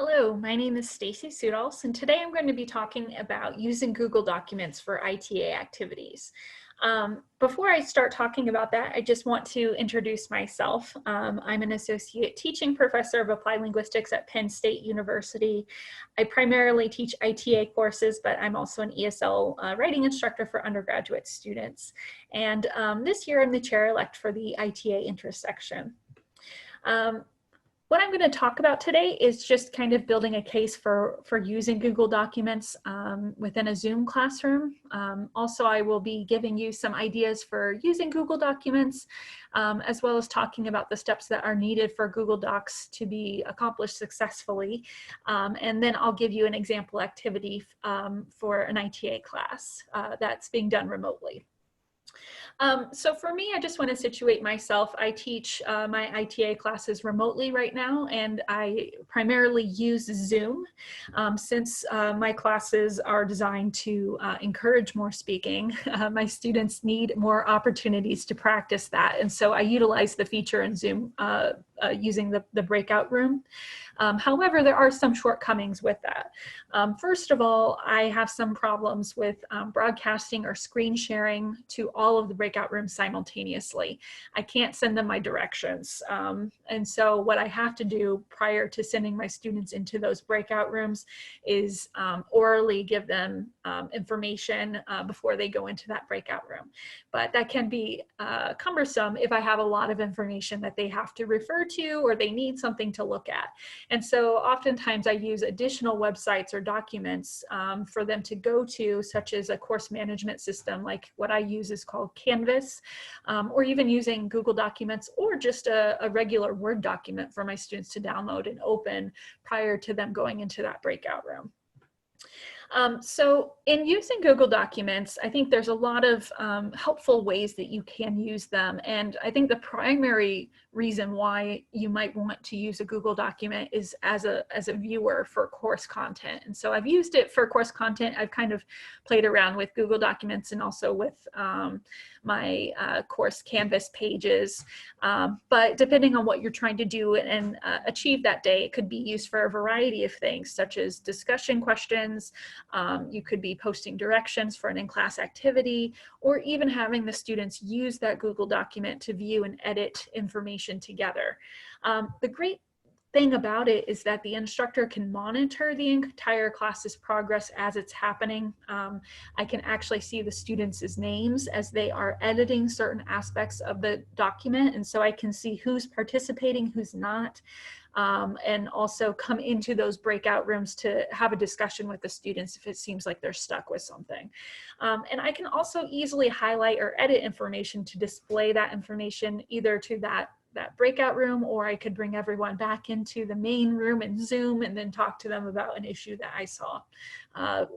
Hello, my name is Stacy Suhadolc, and today I'm going to be talking about using Google Documents for ITA activities. Before I start talking about that, I just want to introduce myself. I'm an associate teaching professor of applied linguistics at Penn State University. I primarily teach ITA courses, but I'm also an ESL writing instructor for undergraduate students. And this year I'm the chair-elect for the ITA Interest section. What I'm going to talk about today is just kind of building a case for using Google Documents within a Zoom classroom. Also, I will be giving you some ideas for using Google Documents, as well as talking about the steps that are needed for Google Docs to be accomplished successfully. And then I'll give you an example activity for an ITA class that's being done remotely. So for me, I just want to situate myself. I teach my ITA classes remotely right now, and I primarily use Zoom since my classes are designed to encourage more speaking. My students need more opportunities to practice that, and so I utilize the feature in Zoom using the breakout room. However, there are some shortcomings with that. First of all, I have some problems with broadcasting or screen sharing to all of the breakout rooms simultaneously. I can't send them my directions. And so what I have to do prior to sending my students into those breakout rooms is orally give them information before they go into that breakout room. But that can be cumbersome if I have a lot of information that they have to refer to or they need something to look at. And so oftentimes I use additional websites or documents for them to go to, such as a course management system, like what I use is called Canvas, or even using Google Documents, or just a regular Word document for my students to download and open prior to them going into that breakout room. So in using Google Documents, I think there's a lot of helpful ways that you can use them. And I think the primary reason why you might want to use a Google document is as a viewer for course content. And so I've used it for course content. I've kind of played around with Google Documents and also with my course Canvas pages. But depending on what you're trying to do and achieve that day, it could be used for a variety of things, such as discussion questions. You could be posting directions for an in-class activity, or even having the students use that Google document to view and edit information together. The great thing about it is that the instructor can monitor the entire class's progress as it's happening. I can actually see the students' names as they are editing certain aspects of the document, and so I can see who's participating, who's not. And also come into those breakout rooms to have a discussion with the students if it seems like they're stuck with something. And I can also easily highlight or edit information to display that information either to that breakout room, or I could bring everyone back into the main room and Zoom and then talk to them about an issue that I saw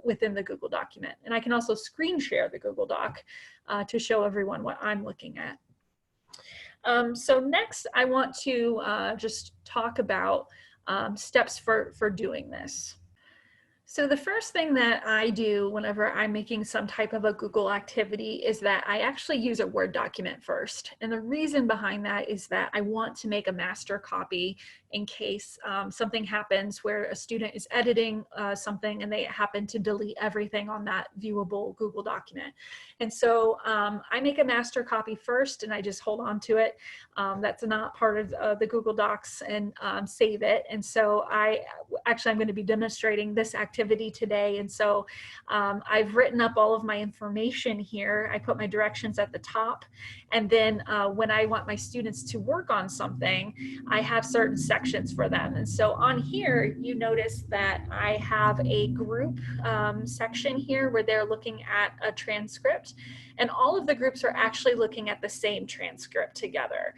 within the Google document. And I can also screen share the Google Doc to show everyone what I'm looking at. So next, I want to just talk about steps for doing this. So the first thing that I do whenever I'm making some type of a Google activity is that I actually use a Word document first. And the reason behind that is that I want to make a master copy in case something happens where a student is editing something and they happen to delete everything on that viewable Google document. And so I make a master copy first and I just hold on to it. That's not part of the Google Docs, and save it. And so I'm going to be demonstrating this activity today. And so I've written up all of my information here. I put my directions at the top. And then when I want my students to work on something, I have certain sections for them. And so on here, you notice that I have a group section here where they're looking at a transcript, and all of the groups are actually looking at the same transcript together.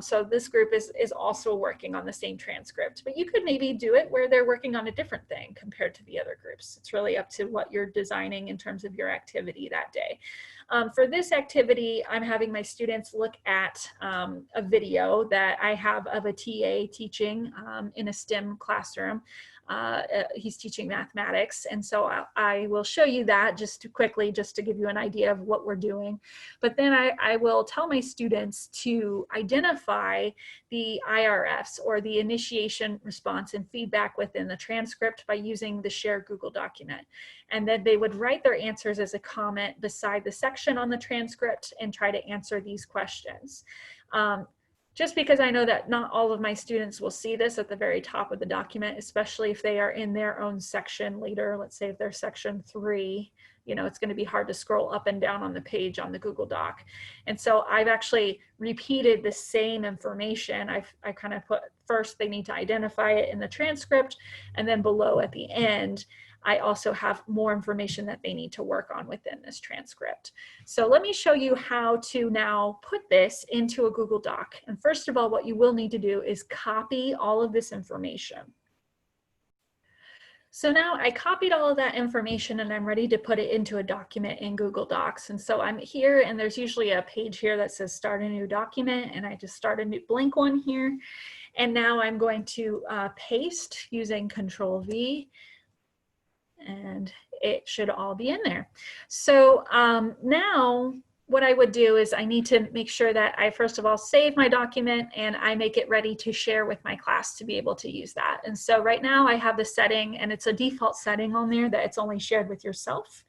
So this group is also working on the same transcript, but you could maybe do it where they're working on a different thing compared to the other groups. It's really up to what you're designing in terms of your activity that day. For this activity, I'm having my students look at a video that I have of a TA teaching in a STEM classroom. He's teaching mathematics, and so I will show you that just quickly, just to give you an idea of what we're doing. But then I will tell my students to identify the IRFs, or the initiation, response, and feedback within the transcript by using the shared Google document. And then they would write their answers as a comment beside the section on the transcript and try to answer these questions. Just because I know that not all of my students will see this at the very top of the document, especially if they are in their own section later. Let's say if they're section 3, you know, it's going to be hard to scroll up and down on the page on the Google Doc. And so I've actually repeated the same information. I kind of put first, they need to identify it in the transcript, and then below at the end, I also have more information that they need to work on within this transcript. So let me show you how to now put this into a Google Doc. And first of all, what you will need to do is copy all of this information. So now I copied all of that information and I'm ready to put it into a document in Google Docs. And so I'm here, and there's usually a page here that says start a new document, and I just start a new blank one here. And now I'm going to paste using Control V, and it should all be in there. So now what I would do is I need to make sure that I first of all save my document and I make it ready to share with my class to be able to use that. And so right now I have the setting, and it's a default setting on there that it's only shared with yourself.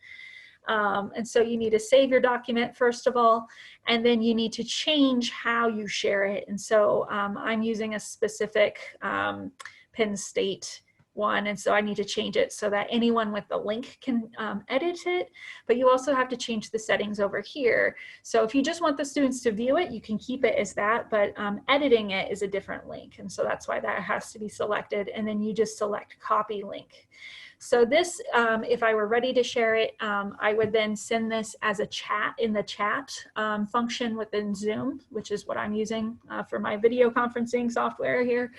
And so you need to save your document first of all, and then you need to change how you share it. And so I'm using a specific Penn State one, and so I need to change it so that anyone with the link can edit it, but you also have to change the settings over here. So if you just want the students to view it, you can keep it as that, but editing it is a different link, and so that's why that has to be selected, and then you just select copy link. So this, if I were ready to share it, I would then send this as a chat in the chat function within Zoom, which is what I'm using for my video conferencing software here,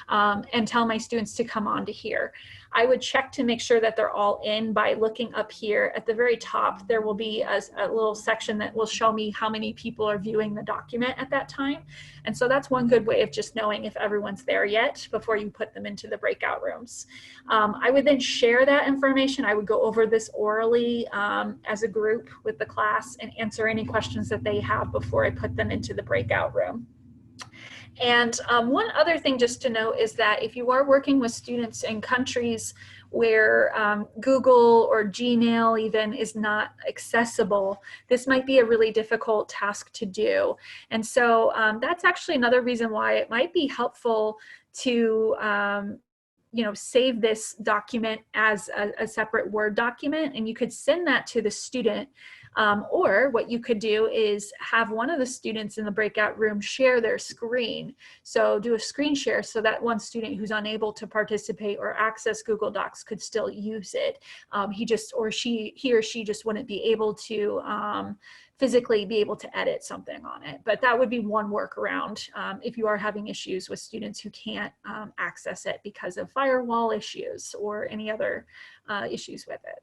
and tell my students to come on to here. I would check to make sure that they're all in by looking up here. At the very top, there will be a little section that will show me how many people are viewing the document at that time. And so that's one good way of just knowing if everyone's there yet before you put them into the breakout rooms. I would then share that information. I would go over this orally as a group with the class and answer any questions that they have before I put them into the breakout room. And one other thing just to note is that if you are working with students in countries where Google or Gmail even is not accessible, this might be a really difficult task to do. And so that's actually another reason why it might be helpful to you know, save this document as a separate Word document, and you could send that to the student. Or what you could do is have one of the students in the breakout room share their screen. So do a screen share so that one student who's unable to participate or access Google Docs could still use it. He or she just wouldn't be able to physically be able to edit something on it. But that would be one workaround if you are having issues with students who can't access it because of firewall issues or any other issues with it.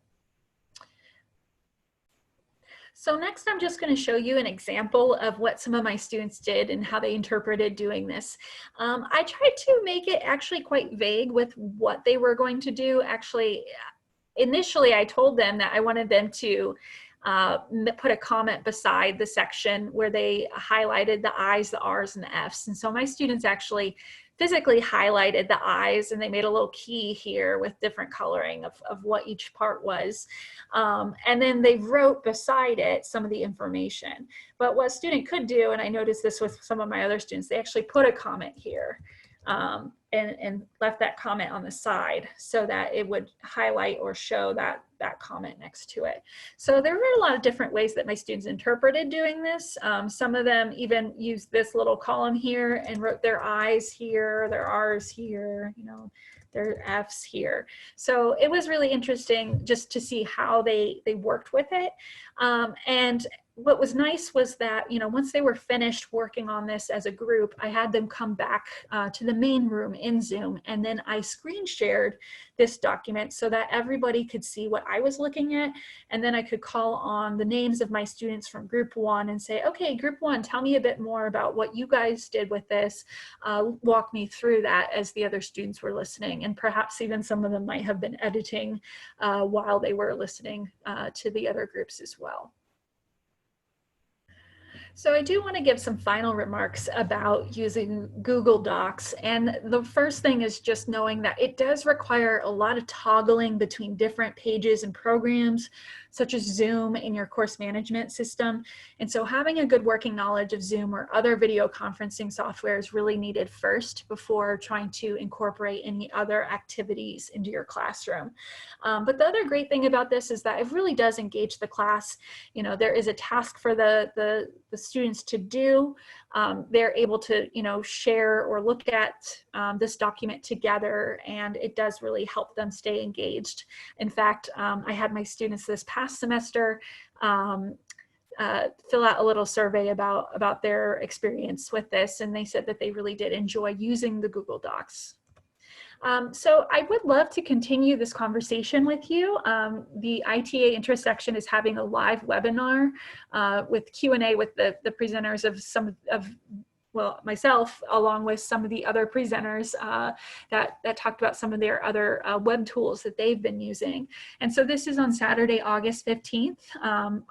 So next, I'm just going to show you an example of what some of my students did and how they interpreted doing this. I tried to make it actually quite vague with what they were going to do. Actually, initially, I told them that I wanted them to put a comment beside the section where they highlighted the I's, the R's, and the F's. And so my students actually physically highlighted the I's, and they made a little key here with different coloring of what each part was. And then they wrote beside it some of the information. But what a student could do, and I noticed this with some of my other students, they actually put a comment here and left that comment on the side so that it would highlight or show that comment next to it. So there were a lot of different ways that my students interpreted doing this. Some of them even used this little column here and wrote their I's here, their R's here, you know, their F's here. So it was really interesting just to see how they worked with it. And what was nice was that, you know, once they were finished working on this as a group, I had them come back to the main room in Zoom, and then I screen shared this document so that everybody could see what I was looking at, and then I could call on the names of my students from group 1 and say, okay, group 1, tell me a bit more about what you guys did with this, walk me through that, as the other students were listening, and perhaps even some of them might have been editing while they were listening to the other groups as well. So I do want to give some final remarks about using Google Docs. And the first thing is just knowing that it does require a lot of toggling between different pages and programs, such as Zoom in your course management system. And so having a good working knowledge of Zoom or other video conferencing software is really needed first before trying to incorporate any other activities into your classroom. But the other great thing about this is that it really does engage the class. You know, there is a task for the students to do. They're able to, you know, share or look at this document together, and it does really help them stay engaged. In fact, I had my students this past semester fill out a little survey about their experience with this, and they said that they really did enjoy using the Google Docs. So I would love to continue this conversation with you. The ITA Interest section is having a live webinar with Q&A with the presenters of some of, well, myself, along with some of the other presenters that talked about some of their other web tools that they've been using. And so this is on Saturday, August 15th,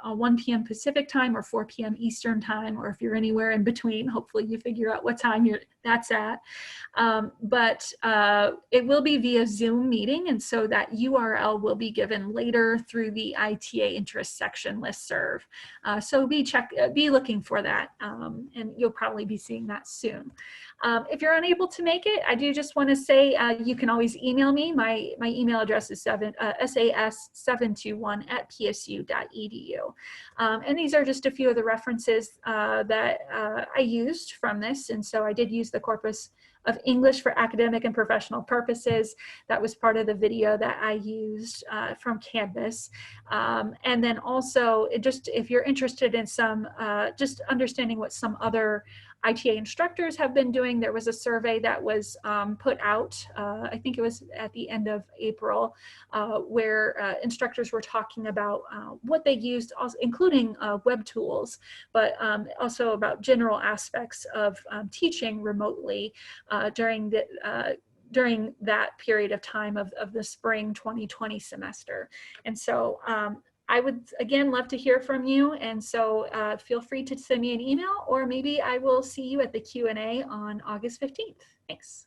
1 p.m. Pacific time or 4 p.m. Eastern time, or if you're anywhere in between, hopefully you figure out what time that's at. But it will be via Zoom meeting, and so that URL will be given later through the ITA Interest section listserv. So be looking for that, and you'll probably be seeing that soon. If you're unable to make it, I do just want to say you can always email me. My email address is sas721@psu.edu. And these are just a few of the references that I used from this. And so I did use the corpus of English for academic and professional purposes. That was part of the video that I used from Canvas. And then also, if you're interested in some, just understanding what some other ITA instructors have been doing, there was a survey that was put out, I think it was at the end of April, where instructors were talking about what they used, also including web tools, but also about general aspects of teaching remotely during that period of time of the spring 2020 semester. And so I would, again, love to hear from you. And so feel free to send me an email, or maybe I will see you at the Q&A on August 15th. Thanks.